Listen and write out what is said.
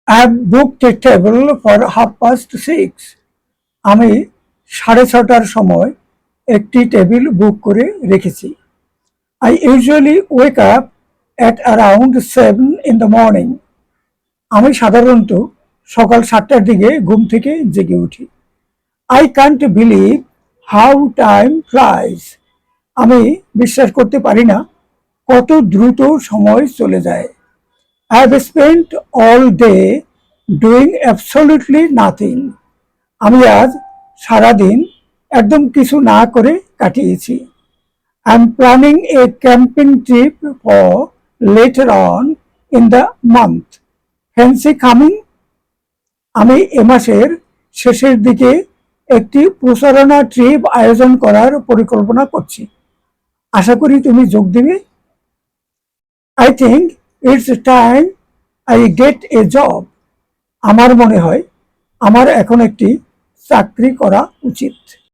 I have booked a table for 6:30. আমি 6:30টার সময় একটি টেবিল বুক করে রেখেছি। I usually wake up at around 7 in the morning. আমি সাধারণত সকাল 7টার দিকে ঘুম থেকে জেগে উঠি। I can't believe how time flies. আমি বিশ্বাস করতে পারি না কত দ্রুত সময় চলে যায়। I have spent all day doing absolutely nothing. আমি আজ সারাদিন একদম কিছু না করে কাটিয়েছি। I am planning a camping trip for later on in the month. Fancy coming? আমি এ মাসের শেষের দিকে একটি প্রচারণা ট্রিপ আয়োজন করার পরিকল্পনা করছি। আশা করি তুমি যোগ দেবে। I think it's time I get a job. আমার মনে হয় আমার এখন একটি চাকরি করা উচিত।